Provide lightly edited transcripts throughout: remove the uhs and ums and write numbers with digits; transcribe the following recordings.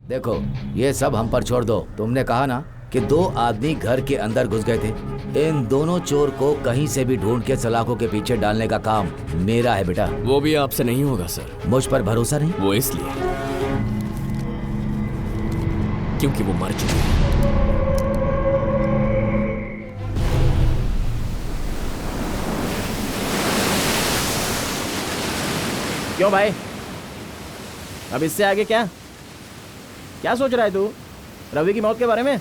देखो, ये सब हम पर छोड़ दो। तुमने कहा ना कि 2 आदमी घर के अंदर घुस गए थे। इन दोनों चोर को कहीं से भी ढूंढ के सलाखों के पीछे डालने का काम मेरा है बेटा। वो भी आपसे नहीं होगा सर। मुझ पर भरोसा नहीं? वो इसलिए क्योंकि वो मर चुके हैं। क्यों भाई, अब इससे आगे क्या क्या सोच रहा है तू रवि की मौत के बारे में?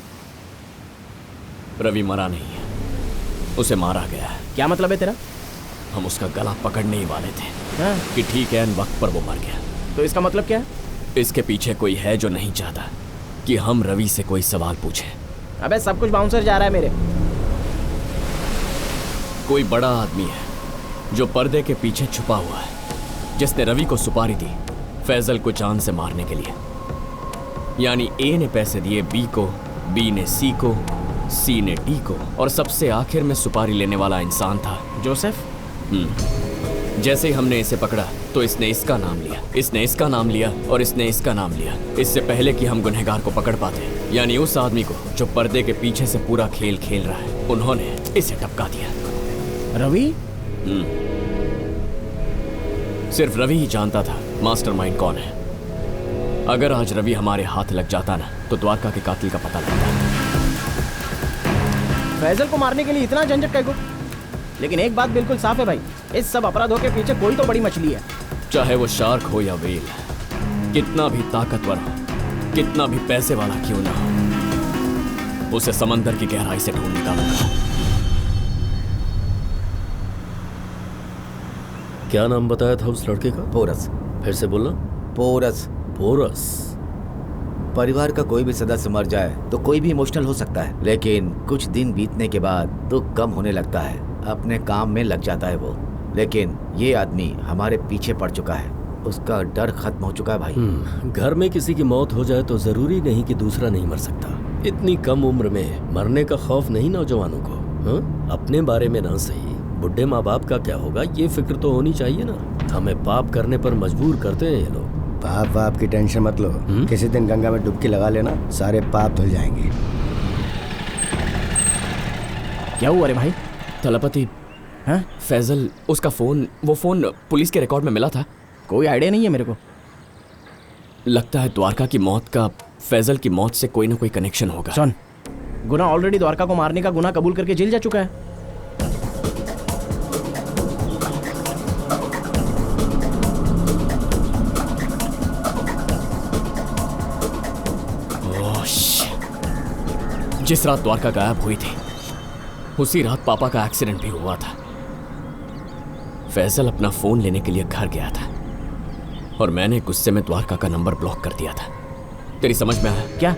रवि मरा नहीं है, उसे मारा गया है। क्या मतलब है तेरा? हम उसका गला पकड़ने ही वाले थे हाँ? कि ठीक है, इन वक्त पर वो मर गया। तो इसका मतलब क्या है? इसके पीछे कोई है जो नहीं चाहता कि हम रवि से कोई सवाल पूछें। अबे सब कुछ बाउंसर जा रहा है मेरे। कोई बड़ा आदमी है जो पर्दे के पीछे छुपा हुआ है, जिसने रवि को सुपारी दी फैजल को जान से मारने के लिए। यानी ए ने पैसे दिए बी को, बी ने सी को, सी ने डी को, और सबसे आखिर में सुपारी लेने वाला इंसान था जोसेफ। जैसे ही हमने इसे पकड़ा तो इसने इसका नाम लिया, इसने इसका नाम लिया और इसने इसका नाम लिया, इससे पहले कि हम गुनहगार को पकड़ पाते। यानी उस आदमी को जो पर्दे के पीछे से पूरा खेल खेल रहा है, उन्होंने इसे टपका दिया। रवि? सिर्फ रवि ही जानता था मास्टरमाइंड कौन है। अगर आज रवि हमारे हाथ लग जाता ना, तो द्वारका के कातिल का पता लगता। फैजल को मारने के लिए इतना झंझट कैसे? लेकिन एक बात बिल्कुल साफ है भाई, इस सब अपराधों के पीछे कोई तो बड़ी मछली है। चाहे वो शार्क हो या व्हेल, कितना भी ताकतवर हो, कितना भी पैसे वाला क्यों ना हो, उसे समंदर की गहराई से ढूंढ निकालूंगा। क्या नाम बताया था उस लड़के का? पोरस। फिर से बोलना। पोरस। पोरस। परिवार का कोई भी सदस्य मर जाए तो कोई भी इमोशनल हो सकता है, लेकिन कुछ दिन बीतने के बाद दुख कम होने लगता है, अपने काम में लग जाता है वो। लेकिन ये आदमी हमारे पीछे पड़ चुका है, उसका डर खत्म हो चुका है भाई। घर में किसी की मौत हो जाए तो जरूरी नहीं कि दूसरा नहीं मर सकता। इतनी कम उम्र में मरने का खौफ नहीं नौजवानों को। हाँ? अपने बारे में ना सही, बुढ़े माँ बाप का क्या होगा ये फिक्र तो होनी चाहिए ना। हमें पाप करने पर मजबूर करते हैं ये लोग। पाप वाप की टेंशन मत लो, किसी दिन गंगा में डुबकी लगा लेना, सारे पाप धुल जाएंगे। क्या हुआ रे भाई? तलपति, हाँ? फैजल, उसका फोन, वो फोन पुलिस के रिकॉर्ड में मिला था। कोई आइडिया नहीं है मेरे को। लगता है द्वारका की मौत का फैजल की मौत से कोई ना कोई कनेक्शन होगा। सुन, गुना ऑलरेडी द्वारका को मारने का गुनाह कबूल करके जेल जा चुका है। जिस रात द्वारका गायब हुई थी, उसी रात पापा का एक्सीडेंट भी हुआ था। फैजल अपना फोन लेने के लिए घर गया था और मैंने गुस्से में द्वारका का नंबर ब्लॉक कर दिया था। तेरी समझ में आया? क्या?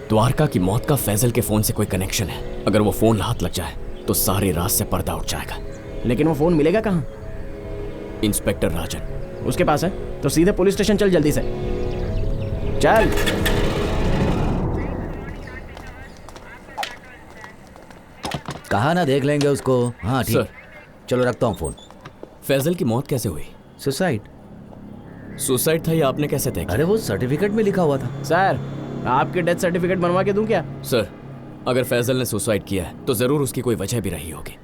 द्वारका की मौत का फैजल के फोन से कोई कनेक्शन है। अगर वो फोन हाथ लग जाए तो सारी रात से पर्दा उठ जाएगा। लेकिन वो फोन मिलेगा कहाँ? इंस्पेक्टर राजन उसके पास है तो सीधे पुलिस स्टेशन चल, जल्दी से चल। कहा ना देख लेंगे उसको। हाँ ठीक, चलो रखता हूँ फोन। फैजल की मौत कैसे हुई? सुसाइड। सुसाइड था या आपने कैसे तय किया? अरे वो सर्टिफिकेट में लिखा हुआ था। सर, आपके डेथ सर्टिफिकेट बनवा के दूं क्या? सर, अगर फैजल ने सुसाइड किया है तो जरूर उसकी कोई वजह भी रही होगी।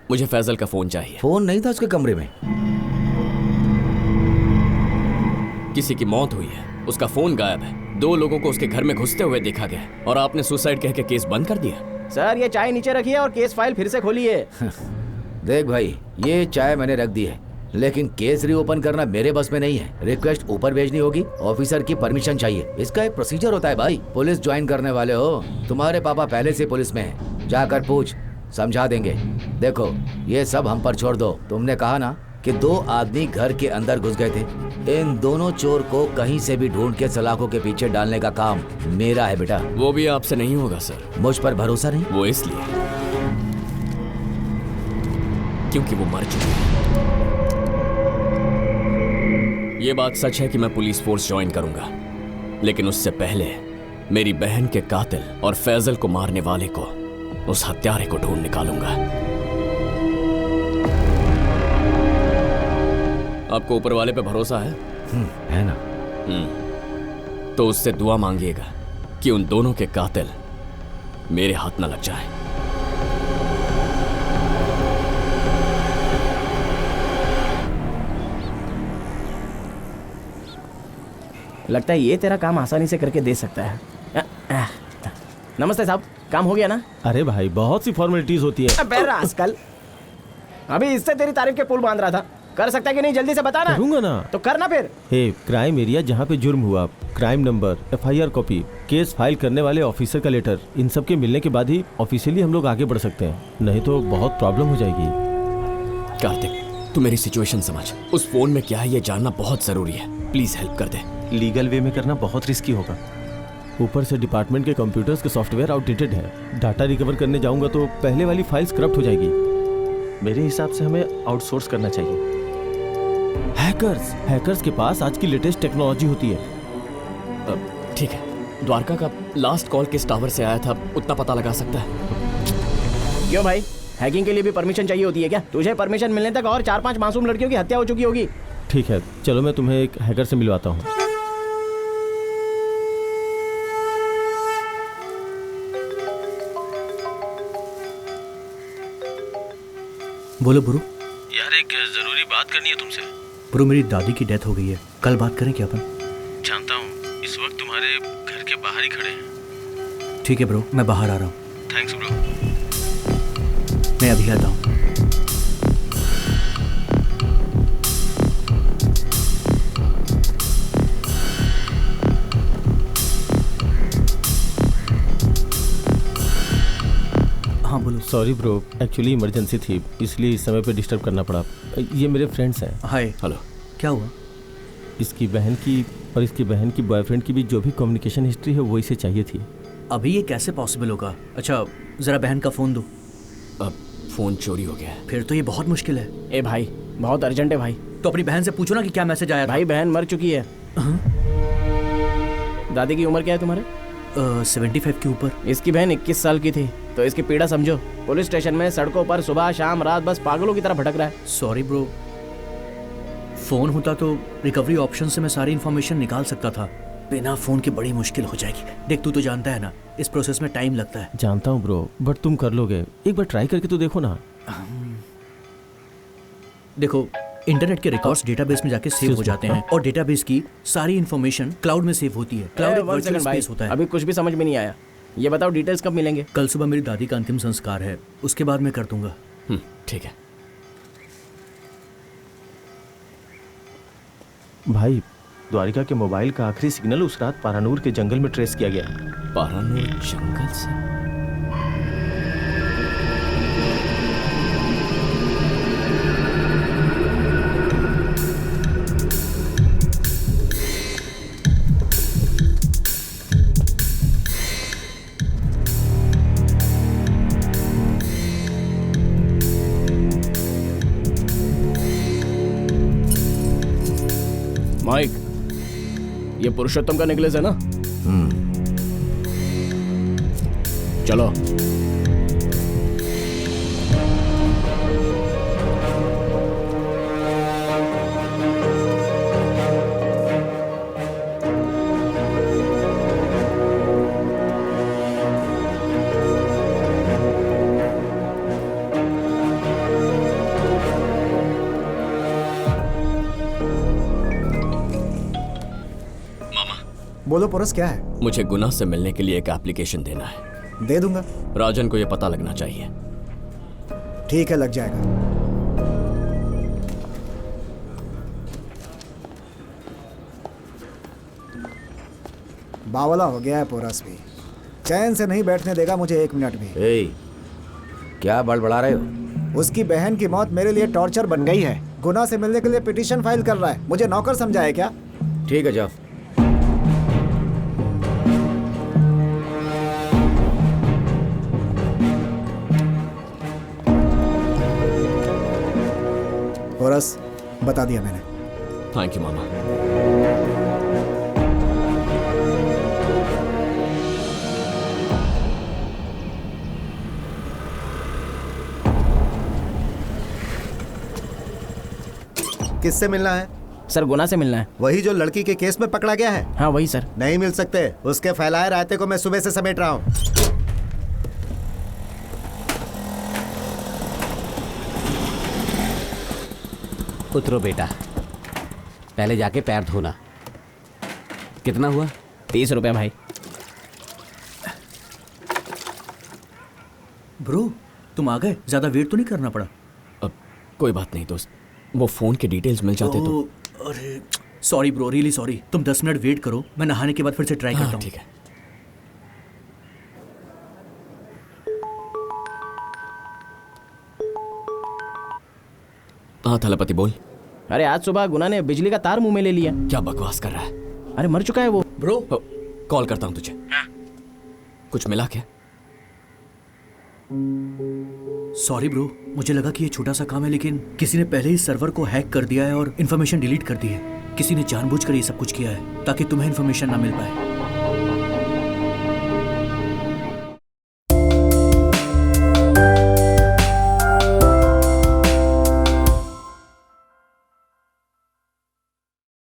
मुझे फैजल का फोन चाहिए। फोन नहीं था उसके कमरे में। किसी की मौत हुई है, उसका फोन गायब है, 2 लोगों को उसके घर में घुसते हुए देखा गया और आपने सुसाइड कह के केस बंद कर दिया। सर, ये चाय नीचे रखिए और केस फाइल फिर से खोलिए। देख भाई, ये चाय मैंने रख दी है, लेकिन केस रीओपन करना मेरे बस में नहीं है। रिक्वेस्ट ऊपर भेजनी होगी, ऑफिसर की परमिशन चाहिए। इसका एक प्रोसीजर होता है भाई। पुलिस ज्वाइन करने वाले हो, तुम्हारे पापा पहले से पुलिस में है, जाकर पूछ, समझा देंगे। देखो, ये सब हम पर छोड़ दो। तुमने कहा ना कि 2 आदमी घर के अंदर घुस गए थे। इन दोनों चोर को कहीं से भी ढूंढ के सलाखों के पीछे डालने का काम मेरा है बेटा। वो भी आपसे नहीं होगा सर। मुझ पर भरोसा नहीं? वो इसलिए क्योंकि वो मर चुके हैं। ये बात सच है कि मैं पुलिस फोर्स ज्वाइन करूंगा, लेकिन उससे पहले मेरी बहन के कातिल और फैजल को मारने वाले को, उस हत्यारे को ढूंढ निकालूंगा। आपको ऊपर वाले पे भरोसा है? है ना। तो उससे दुआ मांगिएगा कि उन दोनों के कातिल मेरे हाथ न लग जाए। लगता है ये तेरा काम आसानी से करके दे सकता है। नमस्ते साहब, काम हो गया ना? अरे भाई बहुत सी फॉर्मेलिटीज होती है। अबे रास्कल, अभी इससे तेरी तारीफ के पुल बांध रहा था। कर सकता है कि नहीं, जल्दी से बता ना। करूंगा ना। तो करना फिर। हे, क्राइम एरिया जहाँ पे जुर्म हुआ, crime number, FIR copy, case file करने वाले ऑफिसर का लेटर, इन सब के मिलने के बाद ही ऑफिशियली हम लोग आगे बढ़ सकते हैं, नहीं तो बहुत प्रॉब्लम हो जाएगी। कार्तिक, तू मेरी सिचुएशन समझ। उस फोन में क्या है ये जानना बहुत जरूरी है। प्लीज हेल्प कर दे। लीगल वे में करना बहुत रिस्की होगा। ऊपर से डिपार्टमेंट के कंप्यूटर्स के सॉफ्टवेयर आउटडेटेड है। डाटा रिकवर करने जाऊंगा तो पहले वाली फाइल्स करप्ट हो जाएगी। मेरे हिसाब से हमें आउटसोर्स करना चाहिए। हैकर्स के पास आज की लेटेस्ट टेक्नोलॉजी होती है। ठीक है, द्वारका का लास्ट कॉल किस टावर से आया था उतना पता लगा सकता है? क्यों भाई, हैकिंग के लिए भी परमिशन चाहिए होती है क्या? तुझे परमिशन मिलने तक और 4-5 मासूम लड़कियों की हत्या हो चुकी होगी। ठीक है, चलो मैं तुम्हें एक हैकर से मिलवाता हूँ। बोलो ब्रो। यार एक जरूरी बात करनी है तुमसे। ब्रो, मेरी दादी की डेथ हो गई है, कल बात करें क्या अपन? जानता हूँ इस वक्त तुम्हारे घर के बाहर ही खड़े हैं। ठीक है ब्रो, मैं बाहर आ रहा हूँ। Thanks bro. मैं अभी आता हूँ। हाँ बोलो। सॉरी ब्रो, एक्चुअली इमरजेंसी थी इसलिए इस समय पे डिस्टर्ब करना पड़ा। ये मेरे फ्रेंड्स हैं। हाय। हेलो। क्या हुआ? इसकी बहन की और इसकी बहन की बॉयफ्रेंड की भी जो भी कम्युनिकेशन हिस्ट्री है वो इसे चाहिए थी। अभी ये कैसे पॉसिबल होगा? अच्छा, जरा बहन का फोन दो। अब फोन चोरी हो गया है। फिर तो ये बहुत मुश्किल है। ए भाई, बहुत अर्जेंट है भाई। तो अपनी बहन से पूछो ना कि क्या मैसेज आया था। भाई बहन मर चुकी है। दादी की उम्र क्या है तुम्हारे? 75 के ऊपर। इसकी बहन 21 साल की थी, तो इसकी पीड़ा समझो। पुलिस स्टेशन में सड़कों पर सुबह शाम रात बस पागलों की तरह भटक रहा है। सॉरी ब्रो, फोन होता तो रिकवरी ऑप्शन से मैं सारी इन्फॉर्मेशन निकाल सकता था। बिना फोन के बड़ी मुश्किल हो जाएगी। देख, तू तो जानता है ना, इस प्रोसेस में टाइम लगता है। जानता हूँ ब्रो, बट तुम कर लोगे। एक बार ट्राई करके तो देखो ना। देखो, इंटरनेट के रिकॉर्ड्स डेटाबेस में जाके सेव हो जाते हैं और डेटाबेस की सारी इन्फॉर्मेशन क्लाउड में सेव होती है। क्लाउड एक वर्चुअल स्पेस होता है। अभी कुछ भी समझ में नहीं आया। ये बताओ डिटेल्स कब मिलेंगे? कल सुबह मेरी दादी का अंतिम संस्कार है, उसके बाद मैं कर दूंगा। ठीक है। भाई, द्वारिका के मोबाइल का आखिरी सिग्नल उस रात पारानूर के जंगल में ट्रेस किया गया। पारानूर जंगल से? माइक, ये पुरुषोत्तम का नेकलेस है ना? चलो। बोलो पुरुष, क्या है? मुझे गुना से मिलने के लिए एक एप्लीकेशन देना है। दे दूंगा। राजन को यह पता लगना चाहिए। ठीक है, लग जाएगा। बावला हो गया है पोरस भी, चैन से नहीं बैठने देगा मुझे 1 मिनट भी। ए, क्या बड़बड़ा रहे हो? उसकी बहन की मौत मेरे लिए टॉर्चर बन गई है। गुना से मिलने के लिए पिटीशन फाइल कर रहा है। मुझे नौकर समझा है क्या? ठीक है, जाओ। पोरस, बता दिया मैंने। थैंक यू मामा। किससे मिलना है? सर गुना से मिलना है। वही जो लड़की के केस में पकड़ा गया है? हाँ वही सर। नहीं मिल सकते, उसके फैलाए रायते को मैं सुबह से समेट रहा हूँ। उतरो बेटा, पहले जाके पैर धोना। कितना हुआ? 30 रुपये भाई। ब्रो तुम आ गए, ज्यादा वेट तो नहीं करना पड़ा? अब कोई बात नहीं दोस्त, वो फोन के डिटेल्स मिल जाते तो। अरे सॉरी ब्रो, रियली सॉरी। तुम 10 मिनट वेट करो, मैं नहाने के बाद फिर से ट्राई करता हूँ। ठीक है। हाँ थलपति बोल। अरे आज सुबह गुना ने बिजली का तार मुंह में ले लिया। क्या बकवास कर रहा है? अरे मर चुका है वो। ब्रो कॉल करता हूँ तुझे। कुछ मिला क्या? सॉरी ब्रो, मुझे लगा कि ये छोटा सा काम है, लेकिन किसी ने पहले ही सर्वर को हैक कर दिया है और इन्फॉर्मेशन डिलीट कर दी है। किसी ने जानबूझकर ये सब कुछ किया है ताकि तुम्हें इन्फॉर्मेशन ना मिल पाए।